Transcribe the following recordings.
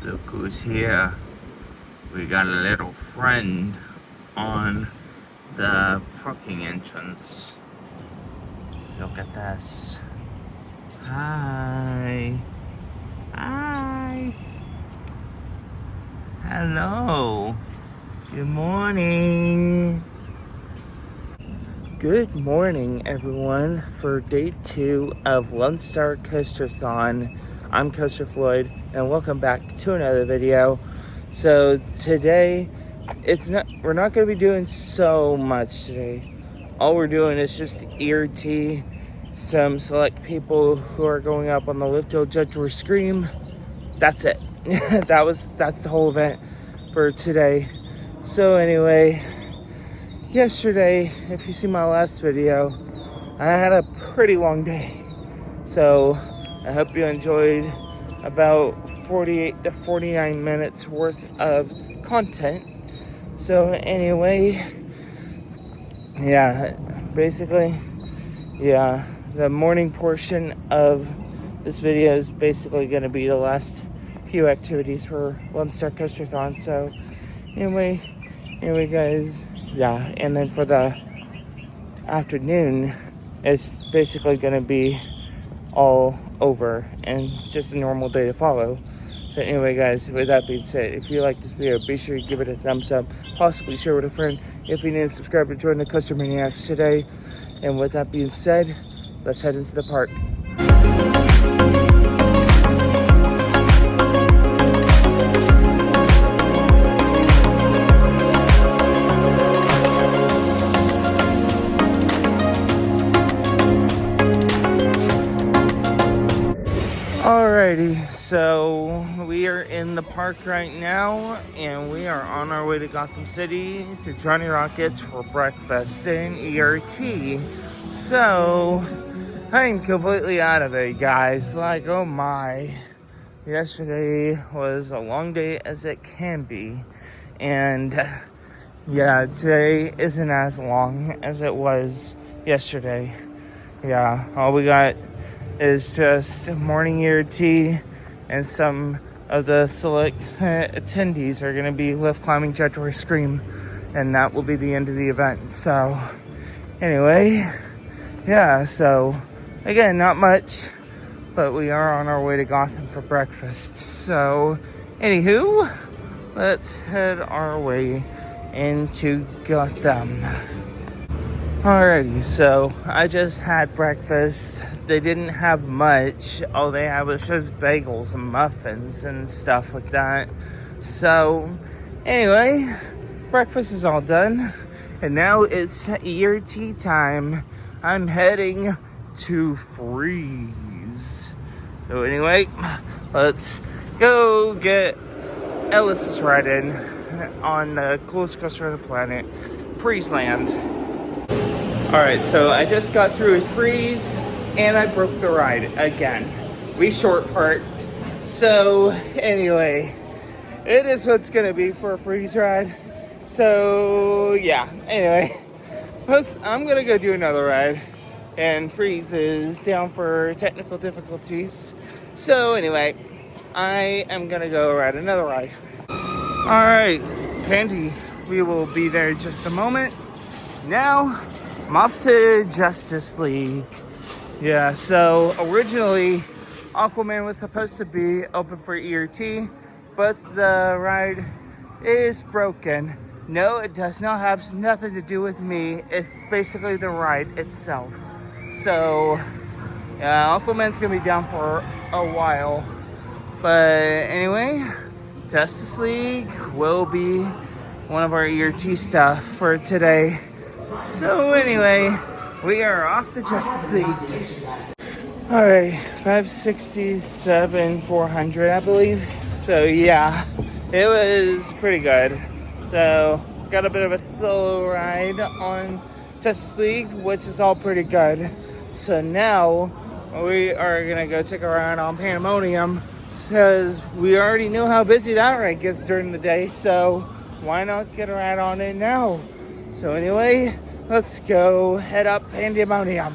Look who's here. We got a little friend on the parking entrance. Look at this. Hi. Hi. Hello. Good morning. Good morning, everyone, for day 2 of Lone Star Coasterthon. I'm Coaster Floyd, and welcome back to another video. So today, we're not going to be doing so much today. All we're doing is just ERT, some select people who are going up on the Lift Till Judge or Scream. That's it. That's the whole event for today. So anyway, yesterday, if you see my last video, I had a pretty long day. So I hope you enjoyed about 48 to 49 minutes worth of content. So anyway, the morning portion of this video is basically going to be the last few activities for Lone Star Coasterthon. So anyway guys, and then for the afternoon, it's basically going to be all over and just a normal day to follow. So anyway guys, with that being said, if you like this video, be sure you give it a thumbs up, possibly share with a friend. If you didn't subscribe, to join the Coaster Maniacs today. And with that being said, let's head into the park. Alrighty, so we are in the park right now, and we are on our way to Gotham City to Johnny Rockets for breakfast in ERT. So, I'm completely out of it, guys. Like, oh my. Yesterday was a long day as it can be, and yeah, today isn't as long as it was yesterday. Yeah, all we got is just morning ERT, and some of the select attendees are going to be lift climbing, judge, or scream, and that will be the end of the event. So anyway, so again, not much, but we are on our way to Gotham for breakfast. So anywho, let's head our way into Gotham. Alrighty, so I just had breakfast. They didn't have much. All they had was just bagels and muffins and stuff like that. So anyway, breakfast is all done, and now it's ERT time. I'm heading to Freeze. So anyway, let's go get Ellis's ride in on the coolest coaster on the planet, Freeze Land. Alright, so I just got through with Freeze, and I broke the ride again. We short parked. So anyway, it is what's gonna be for a Freeze ride. So yeah, anyway, I'm gonna go do another ride, and Freeze is down for technical difficulties. So anyway, I am gonna go ride another ride. Alright, Pandy, we will be there in just a moment. Now, I'm off to Justice League. Yeah, so originally Aquaman was supposed to be open for ERT, but the ride is broken. No, it does not have nothing to do with me. It's basically the ride itself. So, yeah, Aquaman's gonna be down for a while. But anyway, Justice League will be one of our ERT stuff for today. So anyway, we are off to Justice League. Alright, 567, 400, I believe. So yeah, it was pretty good. So, got a bit of a slow ride on Justice League, which is all pretty good. So now, we are gonna go take a ride on Pandemonium, because we already know how busy that ride gets during the day, so why not get a ride on it now? So anyway, let's go head up Pandemonium.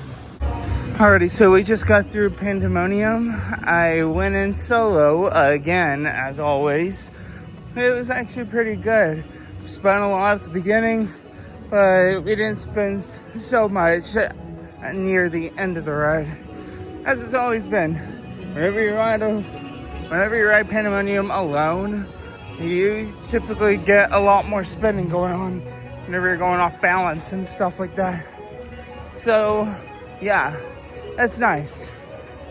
Alrighty, so we just got through Pandemonium. I went in solo again, as always. It was actually pretty good. We spent a lot at the beginning, but we didn't spend so much near the end of the ride, as it's always been. Whenever you ride Pandemonium alone, you typically get a lot more spinning going on whenever you're going off balance and stuff like that. So, yeah. That's nice.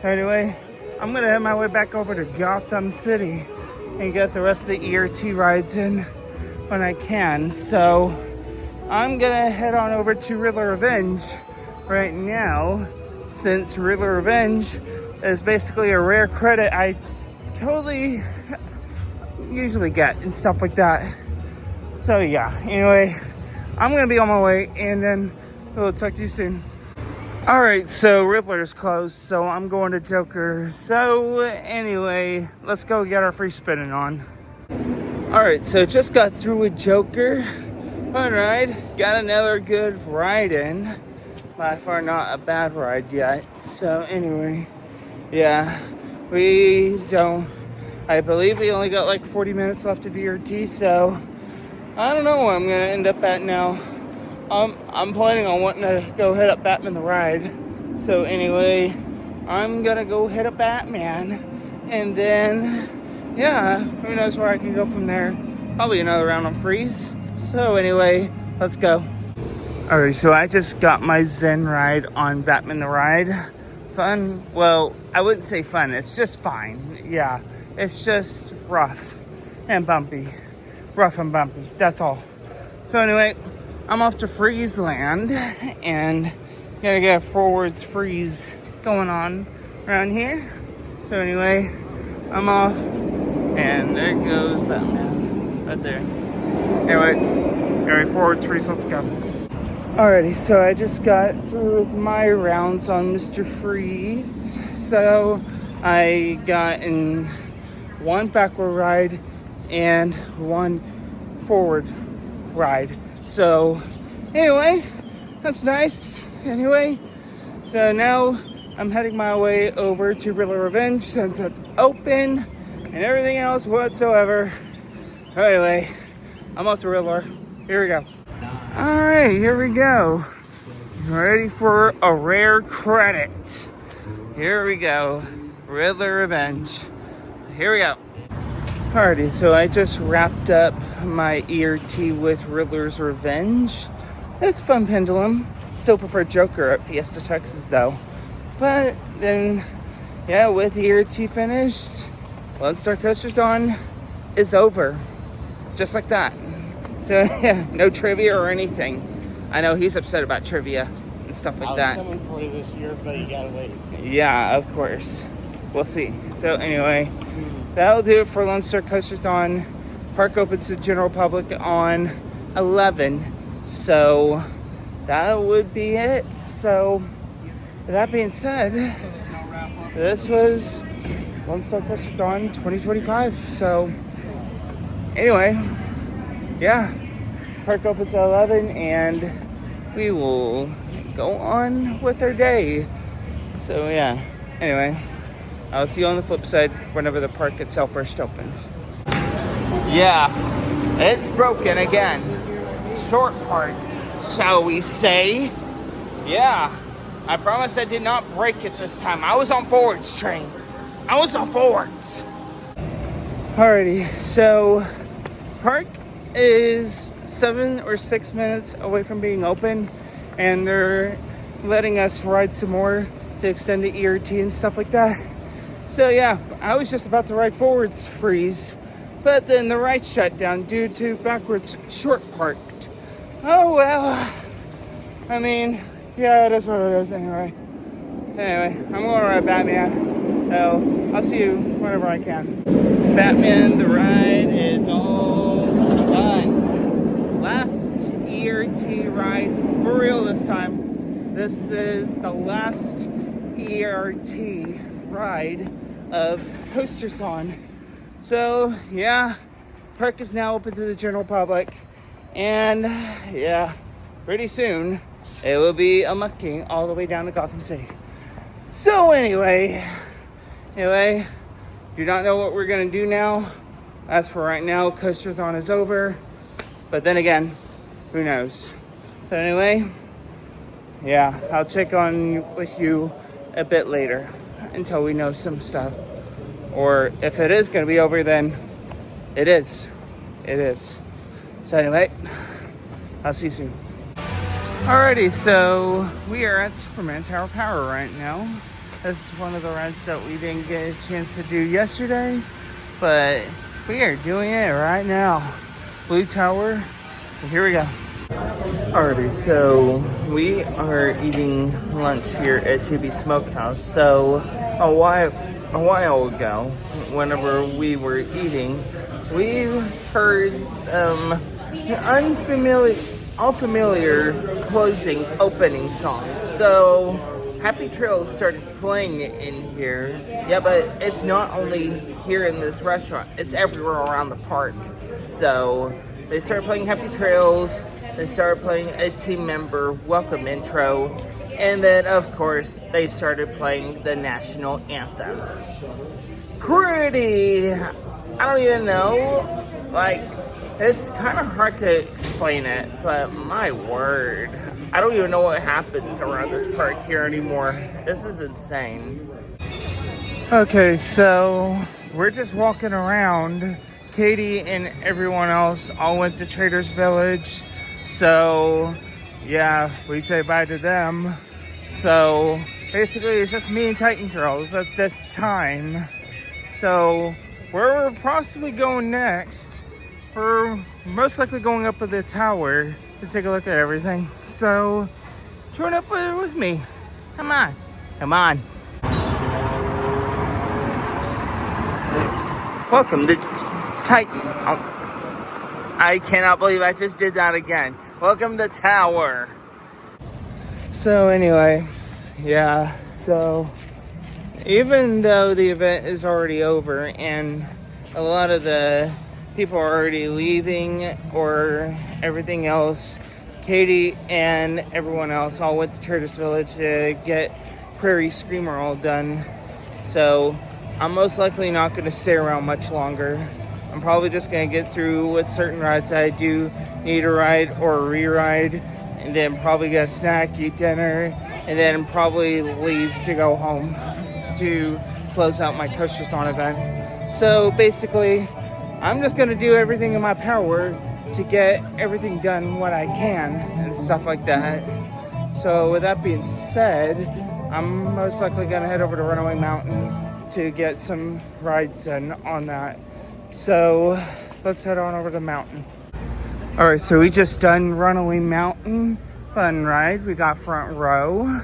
Anyway, I'm gonna head my way back over to Gotham City and get the rest of the ERT rides in when I can. So I'm gonna head on over to Riddler Revenge right now, since Riddler Revenge is basically a rare credit I totally usually get and stuff like that. So yeah, anyway, I'm gonna be on my way and then we'll talk to you soon. Alright, so Riddler's closed, so I'm going to Joker. So anyway, let's go get our free spinning on. Alright, so just got through with Joker. Alright, got another good ride in. By far not a bad ride yet. So anyway, yeah, I believe we only got like 40 minutes left of ERT, so I don't know where I'm gonna end up at now. I'm planning on wanting to go hit up Batman the Ride. So anyway, I'm gonna go hit up Batman. And then, yeah, who knows where I can go from there. Probably another round on Freeze. So anyway, let's go. Alright, so I just got my Zen ride on Batman the Ride. Fun? Well, I wouldn't say fun. It's just fine. Yeah, it's just rough and bumpy. Rough and bumpy, that's all. So anyway, I'm off to Freeze Land and gotta get a forwards freeze going on around here. So anyway, I'm off and there goes Batman right there. Anyway, forwards freeze, let's go. Alrighty, so I just got through with my rounds on Mr. Freeze. So I got in one backward ride and one forward ride. So anyway, that's nice. Anyway, so now I'm heading my way over to Riddler Revenge since it's open and everything else whatsoever. Anyway, I'm off to Riddler. Here we go. All right, here we go. Ready for a rare credit. Here we go. Riddler Revenge. Here we go. Alrighty, so I just wrapped up my ERT with Riddler's Revenge. It's a fun pendulum. Still prefer Joker at Fiesta, Texas, though. But then, yeah, with ERT finished, Lone Star Coasterthon is over. Just like that. So, yeah, no trivia or anything. I know he's upset about trivia and stuff like that. I was coming for you this year, but you gotta wait. Yeah, of course. We'll see. So, anyway, that'll do it for Lone Star Coasterthon. Park opens to the general public on 11. So that would be it. So with that being said, this was Lone Star Coasterthon 2025. So anyway, yeah, park opens at 11 and we will go on with our day. So yeah, anyway, I'll see you on the flip side whenever the park itself first opens. Yeah, it's broken again. Short part, shall we say. Yeah, I promise I did not break it this time. I was on forwards train. I was on forwards. Alrighty, so park is 7 or 6 minutes away from being open, and they're letting us ride some more to extend the ERT and stuff like that. So yeah, I was just about to ride forwards freeze, but then the ride shut down due to backwards short parked. Oh well, I mean, yeah, it is what it is anyway. Anyway, I'm going to ride Batman, so I'll see you whenever I can. Batman the ride is all done. Last ERT ride, for real this time. This is the last ERT ride of Coasterthon. So yeah, park is now open to the general public, and yeah, pretty soon it will be a mucking all the way down to Gotham City. So anyway, do not know what we're gonna do now. As for right now, Coasterthon is over. But then again, who knows? So anyway, yeah, I'll check on with you a bit later until we know some stuff. Or if it is gonna be over, then it is. It is. So anyway, I'll see you soon. Alrighty, so we are at Superman Tower Power right now. This is one of the rides that we didn't get a chance to do yesterday, but we are doing it right now. Blue Tower, and here we go. Alrighty, so we are eating lunch here at JB Smokehouse. So a while ago, whenever we were eating, we heard some familiar closing opening songs. So Happy Trails started playing in here. Yeah, but it's not only here in this restaurant, it's everywhere around the park. So they started playing Happy Trails, they started playing a team member welcome intro, and then of course they started playing the national anthem. Pretty, I don't even know, like, it's kind of hard to explain it, but my word, I don't even know what happens around this park here anymore. This is insane. Okay, so we're just walking around. Katie and everyone else all went to Trader's Village. So yeah, we say bye to them. So basically it's just me and Titan Girls at this time. So where we're possibly going next, we're most likely going up to the tower to take a look at everything. So join up with me. Come on. Come on. Welcome to Titan. I cannot believe I just did that again. Welcome to Tower. So anyway, yeah, so even though the event is already over and a lot of the people are already leaving or everything else, Katie and everyone else all went to Trader's Village to get Prairie Screamer all done. So I'm most likely not going to stay around much longer. I'm probably just going to get through with certain rides that I do need to ride or re-ride, and then probably get a snack, eat dinner, and then probably leave to go home to close out my Coasterthon event. So basically, I'm just going to do everything in my power to get everything done what I can and stuff like that. So with that being said, I'm most likely going to head over to Runaway Mountain to get some rides in on that. So let's head on over to the mountain. All right, so we just done Runaway Mountain. Fun ride. We got front row.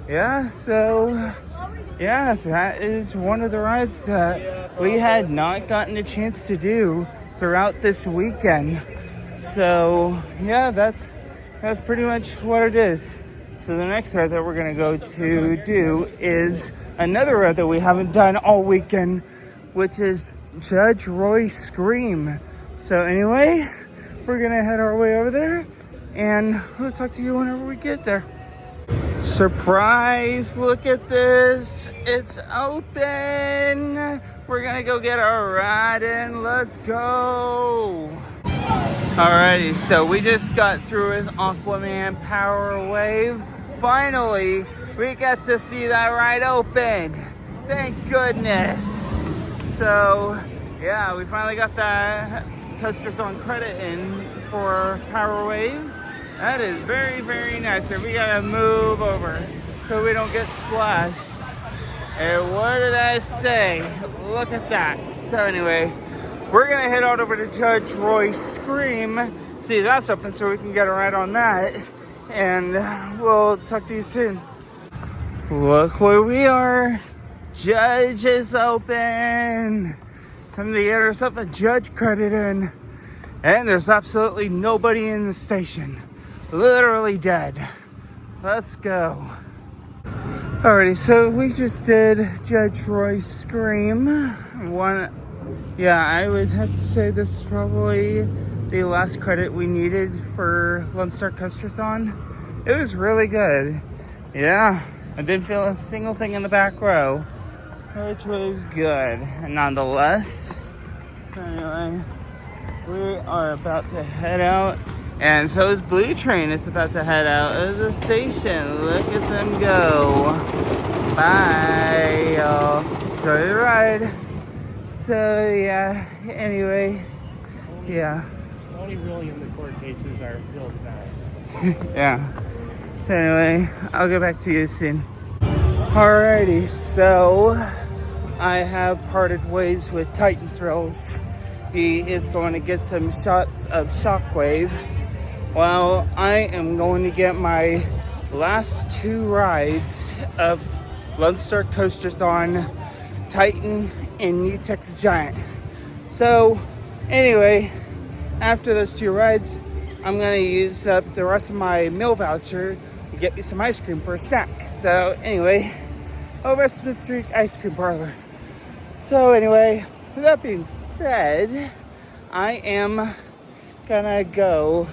Yeah, so yeah, that is one of the rides that we had not gotten a chance to do throughout this weekend. So yeah, that's pretty much what it is. So the next ride that we're gonna go to do is another ride that we haven't done all weekend, which is Judge Roy Scream. So anyway, we're gonna head our way over there and we'll talk to you whenever we get there. Surprise, look at this, it's open. We're gonna go get our ride in, let's go. Alrighty, so we just got through with Aquaman Power Wave. Finally, we got to see that ride open. Thank goodness. So, yeah, we finally got that Coasterthon credit in for Power Wave. That is very, very nice. And we gotta move over so we don't get splashed. And what did I say? Look at that. So anyway, we're gonna head on over to Judge Roy Scream, see if that's open so we can get a ride on that. And we'll talk to you soon. Look where we are. Judge is open. Time to get ourselves a Judge credit in. And there's absolutely nobody in the station. Literally dead. Let's go. Alrighty, so we just did Judge Roy Scream. Yeah, I would have to say this is probably the last credit we needed for Lone Star Coasterthon. It was really good. Yeah, I didn't feel a single thing in the back row, which was good. Nonetheless, anyway, we are about to head out. And so is Blue Train is about to head out of the station. Look at them go. Bye, y'all. Enjoy the ride. So, yeah, anyway, yeah. Only really in the court cases are billed back. Yeah. So, anyway, I'll get back to you soon. Alrighty, so I have parted ways with Titan Thrills. He is going to get some shots of Shockwave. Well, I am going to get my last 2 rides of Lone Star Coasterthon, Titan, and New Texas Giant. So, anyway, after those 2 rides, I'm going to use up the rest of my meal voucher to get me some ice cream for a snack. So, anyway, over at Smith Street Ice Cream Parlor. So, anyway, with that being said, I am gonna go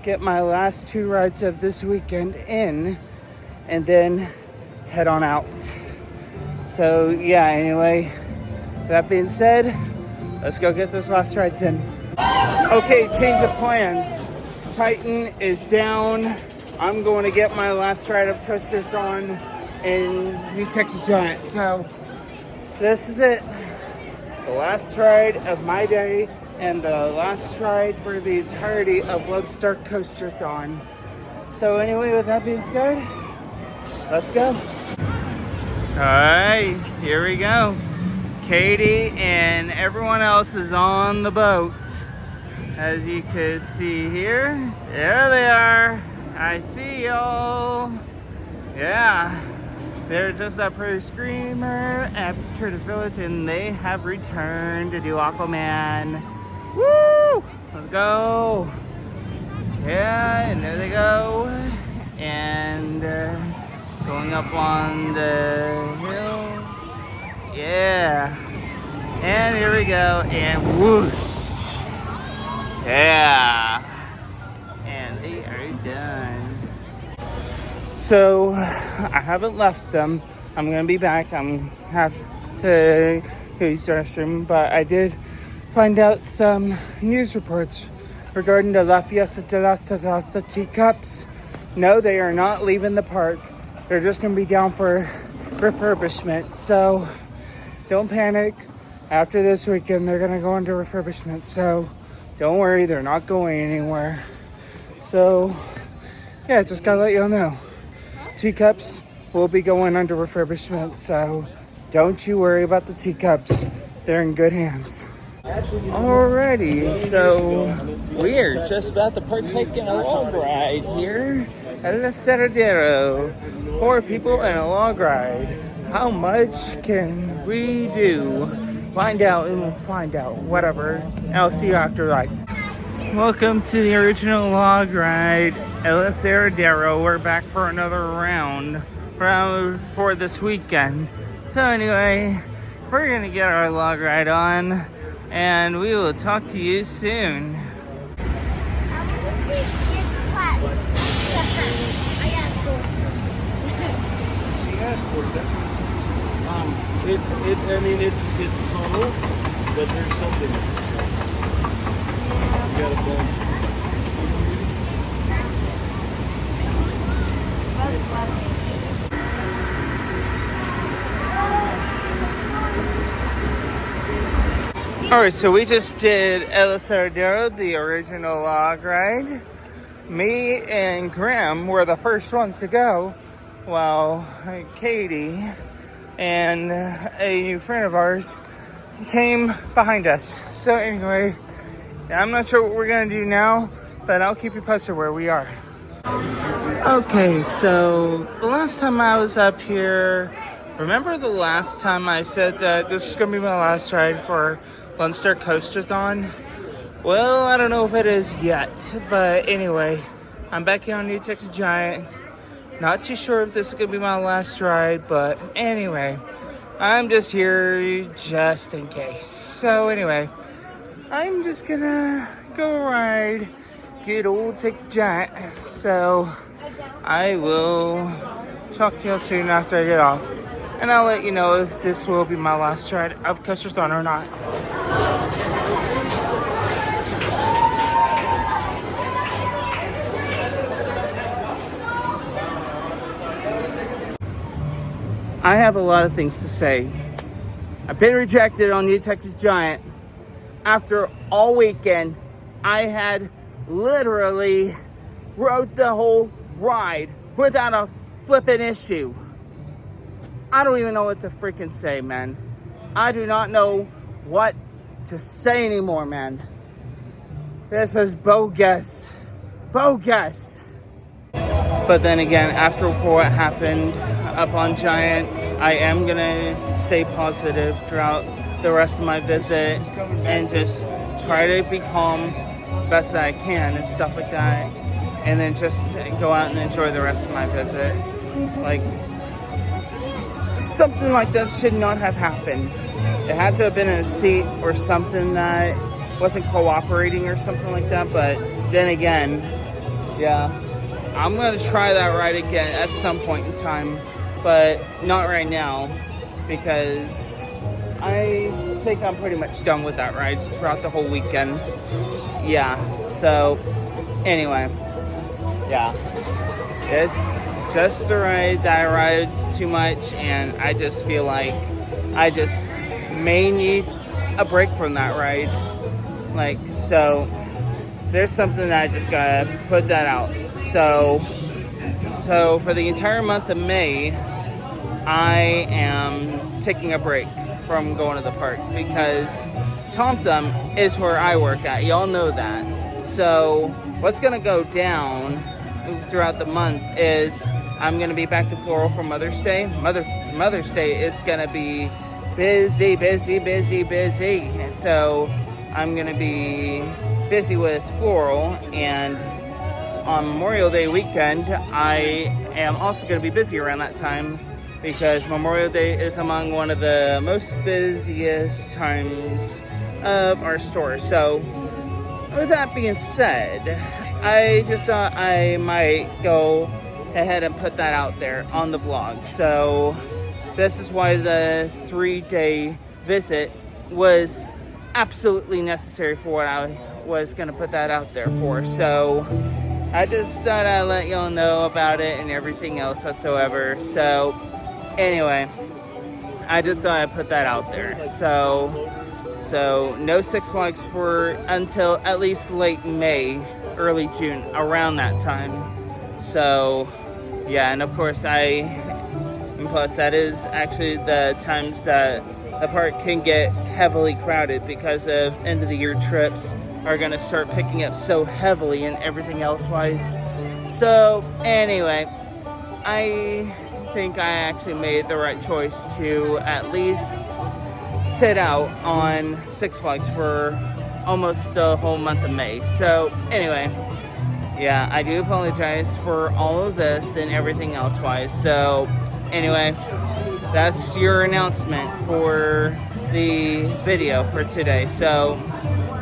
get my last 2 rides of this weekend in and then head on out. So yeah, anyway, that being said, let's go get those last rides in. Okay, change of plans. Titan is down. I'm going to get my last ride of Coasterthon in New Texas Giant. So this is it. The last ride of my day and the last ride for the entirety of Lone Star Coasterthon. So anyway, with that being said, let's go. All right, here we go. Katie and everyone else is on the boat. As you can see here, there they are. I see y'all. Yeah, they're just up for a screamer at Traders Village, and they have returned to do Aquaman. Woo! Let's go. Yeah, and there they go. And going up on the hill. Yeah. And here we go. And whoosh. Yeah. And they are done. So I haven't left them. I'm gonna be back. I'm have to go use the restroom, but I did find out some news reports regarding the La Fiesta de las Tazasta teacups. No, they are not leaving the park. They're just gonna be down for refurbishment. So don't panic. After this weekend, they're gonna go into refurbishment. So don't worry, they're not going anywhere. So yeah, just gotta let you all know. Teacups will be going under refurbishment. So don't you worry about the teacups. They're in good hands. Alrighty, so we are just about to partake in a log ride here at El Cerradero. 4 people in a log ride. How much can we do? Find out and we'll find out. Whatever. And I'll see you after ride. Welcome to the original log ride, El Cerradero. We're back for another round for this weekend. So anyway, we're gonna get our log ride on, and we will talk to you soon. It's subtle, but there's something. You gotta blend. Alright, so we just did El Cerradero, the original log ride. Me and Graham were the first ones to go, while Katie and a new friend of ours came behind us. So anyway, I'm not sure what we're gonna do now, but I'll keep you posted where we are. Okay, so the last time I was up here, remember the last time I said that this is gonna be my last ride for Lone Star Coasterthon? Well, I don't know if it is yet, but anyway, I'm back here on New Texas Giant. Not too sure if this is gonna be my last ride, but anyway, I'm just here just in case. So anyway, I'm just gonna go ride good old Texas Giant. So I will talk to you soon after I get off. And I'll let you know if this will be my last ride of Coasterthon or not. I have a lot of things to say. I've been rejected on New Texas Giant. After all weekend, I had literally rode the whole ride without a flippin' issue. I don't even know what to freaking say, man. I do not know what to say anymore, man. This is bogus. Bogus. But then again, after what happened up on Giant, I am gonna stay positive throughout the rest of my visit and just try to be calm best that I can and stuff like that, and then just go out and enjoy the rest of my visit. Like, something like that should not have happened. It had to have been in a seat or something that wasn't cooperating or something like that. But then again, yeah, I'm gonna try that ride again at some point in time, but not right now, because I think I'm pretty much done with that ride throughout the whole weekend. Yeah, so anyway, yeah, it's just a ride that I ride too much, and I just feel like I just may need a break from that ride. Like, so there's something that I just gotta put that out. So for the entire month of May, I am taking a break from going to the park because Tom Thumb is where I work at. Y'all know that. So what's gonna go down throughout the month is I'm gonna be back to Floral for Mother's Day. Mother's Day is gonna be busy. So I'm gonna be busy with Floral, and on Memorial Day weekend, I am also gonna be busy around that time, because Memorial Day is among one of the most busiest times of our store. So with that being said, I just thought I might go ahead and put that out there on the vlog. So this is why the 3-day visit was absolutely necessary for what I was gonna put that out there for. So I just thought I'd let y'all know about it and everything else whatsoever. So anyway, I just thought I'd put that out there. So no Six Flags for until at least late May, early June, around that time. So yeah, and of course plus that is actually the times that the park can get heavily crowded, because of end of the year trips are gonna start picking up so heavily and everything else wise. So anyway, I think I actually made the right choice to at least sit out on Six Flags for almost the whole month of May. So anyway, yeah, I do apologize for all of this and everything else wise. So anyway, that's your announcement for the video for today. So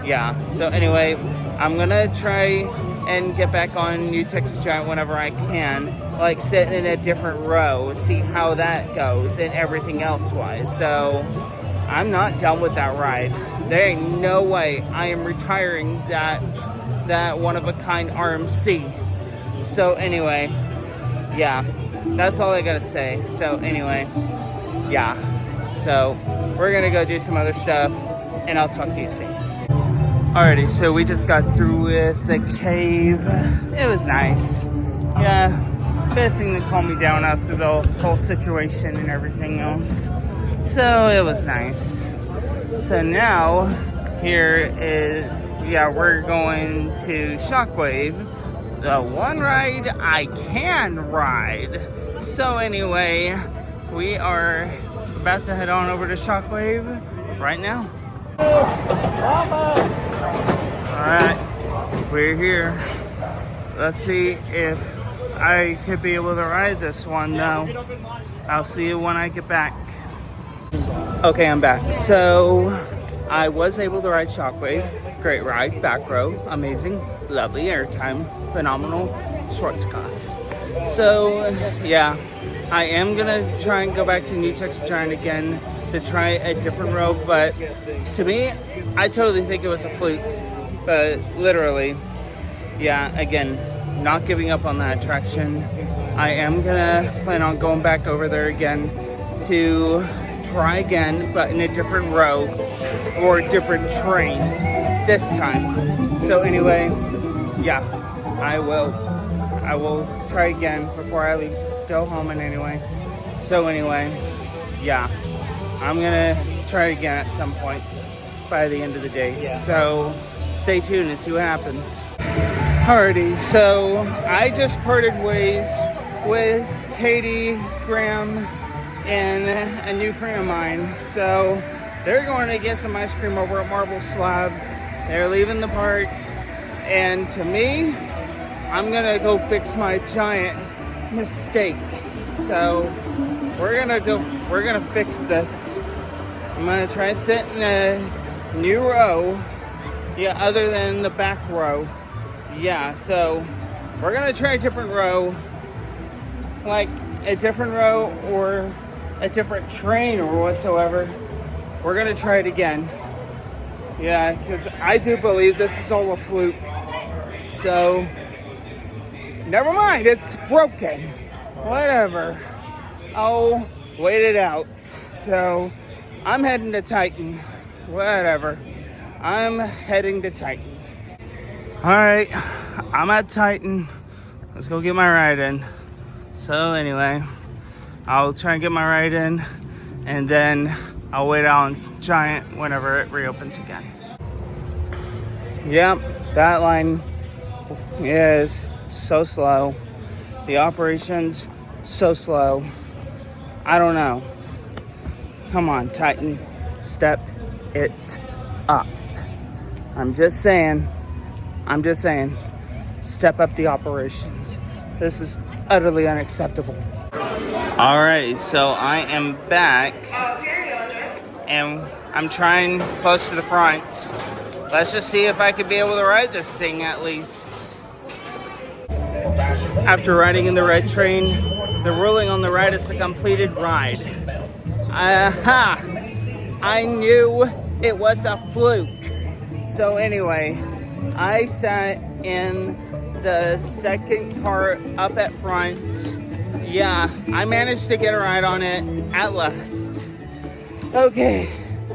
yeah, so anyway, I'm gonna try and get back on New Texas Giant whenever I can, like sitting in a different row, see how that goes and everything else wise. So I'm not done with that ride. There ain't no way I am retiring that one-of-a-kind RMC. So anyway, yeah, that's all I gotta say. So anyway, yeah, so we're gonna go do some other stuff, and I'll talk to you soon. Alrighty, so we just got through with the cave. It was nice. Yeah, bad thing that calmed me down after the whole situation and everything else. So it was nice. So now, here is, yeah, we're going to Shockwave, the one ride I can ride. So anyway, we are about to head on over to Shockwave right now. Alright, we're here. Let's see if I could be able to ride this one now. I'll see you when I get back. Okay, I'm back. So I was able to ride Shockwave. Great ride, back row, amazing, lovely airtime, phenomenal, short Scott. So yeah, I am gonna try and go back to New Texas Giant again to try a different row, but to me, I totally think it was a fluke. But literally, yeah, again, not giving up on that attraction. I am gonna plan on going back over there again to try again, but in a different row or a different train this time. So anyway, yeah, I will try again before I go home. And anyway, so anyway, yeah, I'm gonna try again at some point by the end of the day. Yeah. So stay tuned and see what happens. Alrighty, so I just parted ways with Katie, Graham, and a new friend of mine. So they're going to get some ice cream over at Marble Slab. They're leaving the park, and to me, I'm gonna go fix my giant mistake. So we're gonna fix this. I'm gonna try to sit in a new row, yeah, other than the back row. Yeah, so we're gonna try a different row, like a different row or a different train or whatsoever. We're gonna try it again. Yeah, because I do believe this is all a fluke. So, never mind, it's broken. Whatever. I'll wait it out. So, I'm heading to Titan. Whatever. I'm heading to Titan. Alright, I'm at Titan. Let's go get my ride in. So, anyway, I'll try and get my ride in, and then I'll wait out on Giant whenever it reopens again. Yep, that line is so slow. The operation's so slow. I don't know. Come on, Titan, step it up. I'm just saying, step up the operations. This is utterly unacceptable. Alright, so I am back, and I'm trying close to the front. Let's just see if I could be able to ride this thing at least. After riding in the red train, the ruling on the ride is a completed ride. Aha! I knew it was a fluke. So anyway, I sat in the second car up at front. Yeah, I managed to get a ride on it at last. Okay,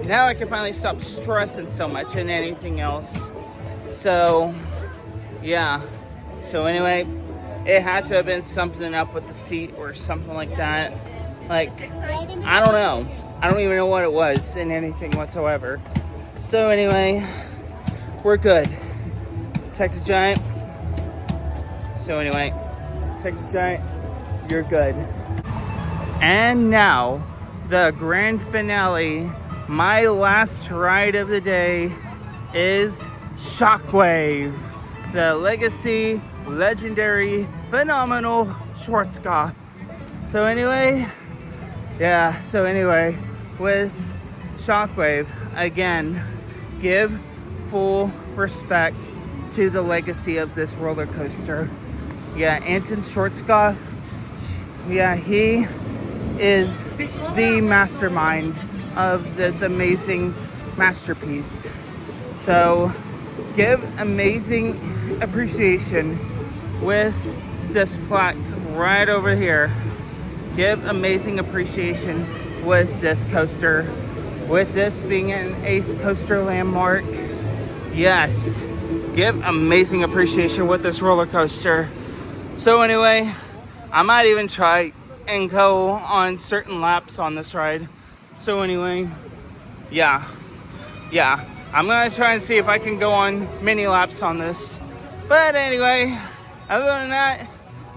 now I can finally stop stressing so much and anything else. So, yeah. So anyway, it had to have been something up with the seat or something like that. Like, I don't know. I don't even know what it was in anything whatsoever. So anyway, we're good. Texas Giant. So anyway, Texas Giant, you're good. And now, the grand finale, my last ride of the day, is Shockwave, the legacy, legendary, phenomenal Schwarzkopf. So anyway, with Shockwave, again, give full respect to the legacy of this roller coaster. Yeah, Anton Schwarzkopf, yeah, he is the mastermind of this amazing masterpiece. So give amazing appreciation with this plaque right over here. Give amazing appreciation with this coaster, with this being an Ace Coaster landmark. Yes, give amazing appreciation with this roller coaster. So anyway, I might even try and go on certain laps on this ride. So anyway, yeah, I'm gonna try and see if I can go on mini laps on this. But anyway, other than that,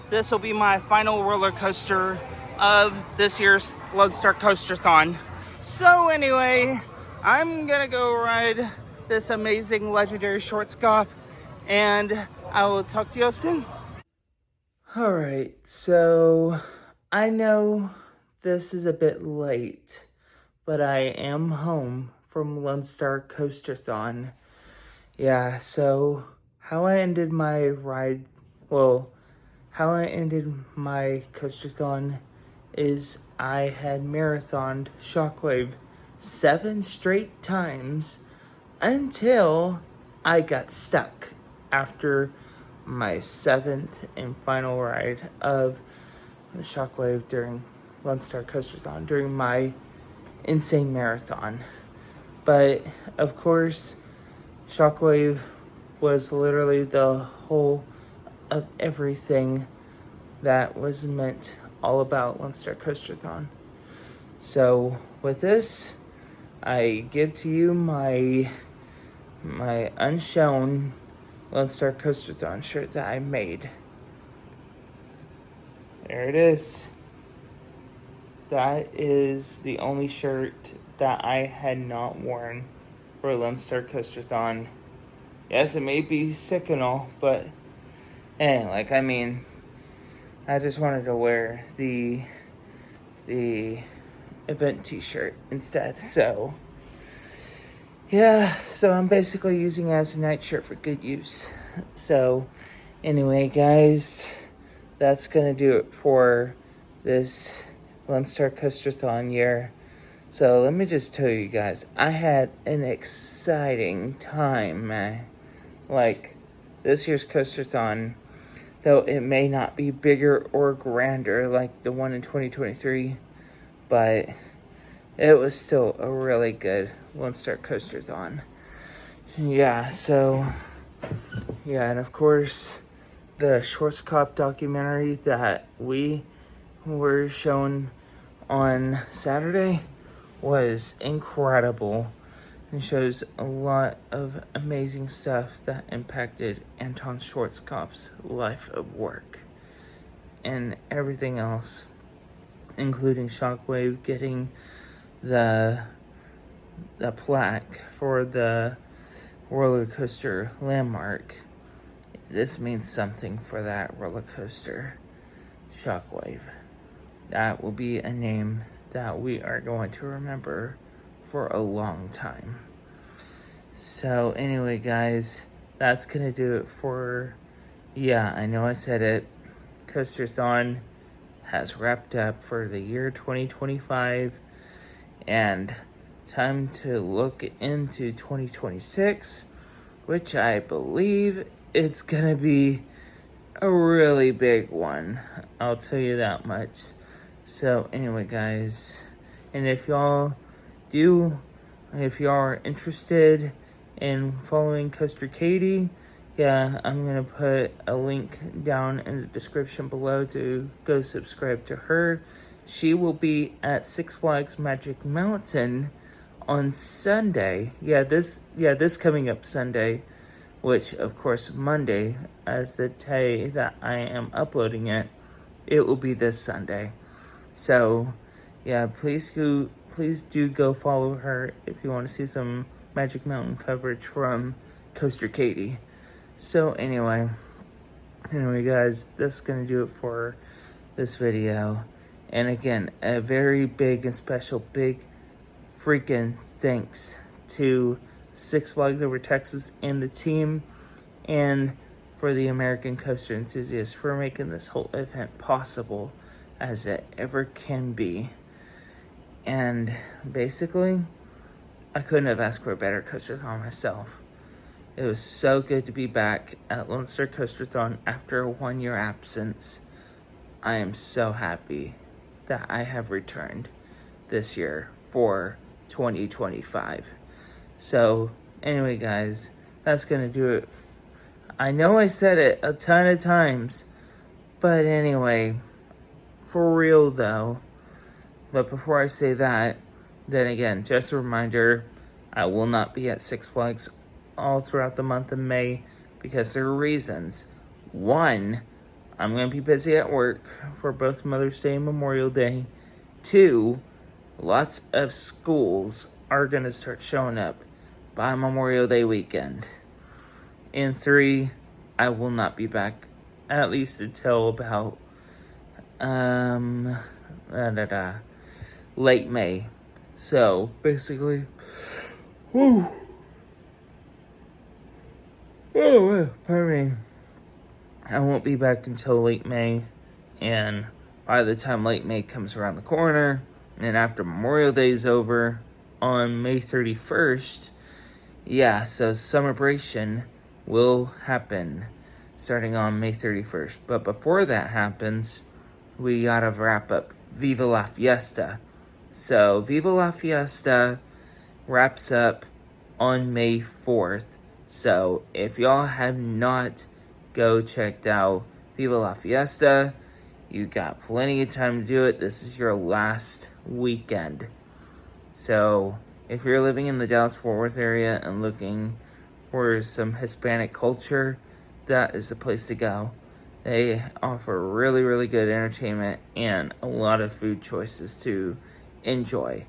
this will be my final roller coaster of this year's Lone Star Coasterthon. So anyway, I'm gonna go ride this amazing legendary Schwarzkopf, and I will talk to you soon. Alright, so I know this is a bit late, but I am home from Lone Star Coasterthon. Yeah, so how I ended my Coasterthon is I had marathoned Shockwave 7 straight times until I got stuck after my 7th and final ride of the Shockwave during Lone Star Coasterthon, during my insane marathon. But of course, Shockwave was literally the whole of everything that was meant all about Lone Star Coasterthon. So with this, I give to you my unshown Lone Star Coasterthon shirt that I made. There it is. That is the only shirt that I had not worn for Lone Star Coasterthon. Yes, it may be sick and all, but I just wanted to wear the event t-shirt instead. So yeah, so I'm basically using it as a night shirt for good use. So anyway, guys, that's gonna do it for this Lone Star Coasterthon year. So let me just tell you guys, I had an exciting time, man. Like, this year's Coasterthon, though it may not be bigger or grander like the one in 2023, but it was still a really good Lone Star Coasterthon. Yeah, and of course, the Schwarzkopf documentary that we were shown on Saturday was incredible. It shows a lot of amazing stuff that impacted Anton Schwarzkopf's life of work and everything else, including Shockwave getting the plaque for the roller coaster landmark. This means something for that roller coaster, Shockwave. That will be a name that we are going to remember for a long time. So anyway, guys, that's gonna do it for, I know I said it, Coasterthon has wrapped up for the year 2025, and time to look into 2026, which I believe it's gonna be a really big one. I'll tell you that much. So anyway, guys, and if y'all are interested in following Coaster Katie, I'm gonna put a link down in the description below to go subscribe to her. She will be at Six Flags Magic Mountain on Sunday. This coming up Sunday, which of course Monday, as the day that I am uploading it, it will be this Sunday. So please do go follow her if you want to see some Magic Mountain coverage from Coaster Katie. So anyway guys, that's gonna do it for this video. And again, a very big and special big freaking thanks to Six Flags Over Texas and the team, and for the American Coaster Enthusiasts for making this whole event possible as it ever can be. And basically, I couldn't have asked for a better Coasterthon myself. It was so good to be back at Lone Star Coasterthon after a 1-year absence. I am so happy that I have returned this year for 2025. So anyway, guys, that's gonna do it. I know I said it a ton of times, but anyway, for real though. But before I say that, then again, just a reminder, I will not be at Six Flags all throughout the month of May because there are reasons. One, I'm going to be busy at work for both Mother's Day and Memorial Day. Two, lots of schools are going to start showing up by Memorial Day weekend. And three, I will not be back at least until about late May. So basically, pardon me. I won't be back until late May, and by the time late May comes around the corner, and after Memorial Day is over on May 31st, yeah, so Summerbration will happen starting on May 31st. But before that happens, we gotta wrap up Viva La Fiesta. So Viva La Fiesta wraps up on May 4th. So if y'all have not go checked out Viva La Fiesta, you got plenty of time to do it. This is your last weekend. So if you're living in the Dallas-Fort Worth area and looking for some Hispanic culture, that is the place to go. They offer really, really good entertainment and a lot of food choices to enjoy.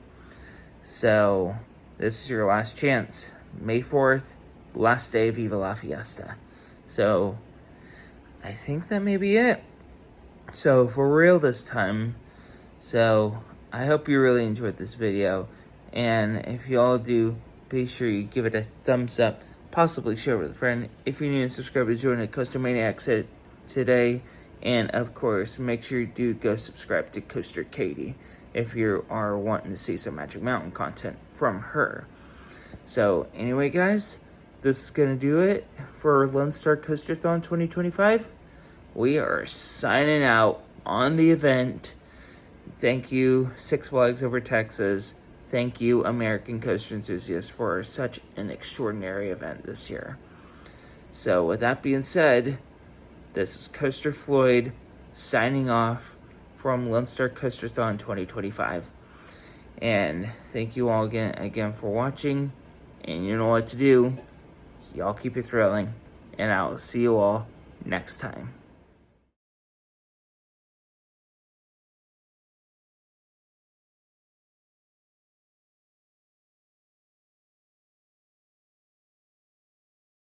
So this is your last chance. May 4th, last day of Viva La Fiesta. So I think that may be it. So for real this time. So I hope you really enjoyed this video. And if you all do, be sure you give it a thumbs up. Possibly share with a friend. If you're new and subscribe to join the Coaster Maniacs today. And of course, make sure you do go subscribe to Coaster Katie if you are wanting to see some Magic Mountain content from her. So anyway, guys, this is going to do it for Lone Star Coasterthon 2025. We are signing out on the event. Thank you, Six Flags Over Texas. Thank you, American Coaster Enthusiasts, for such an extraordinary event this year. So with that being said, this is Coaster Floyd signing off from Lone Star Coasterthon 2025. And thank you all again for watching. And you know what to do. Y'all keep it thrilling. And I will see you all next time.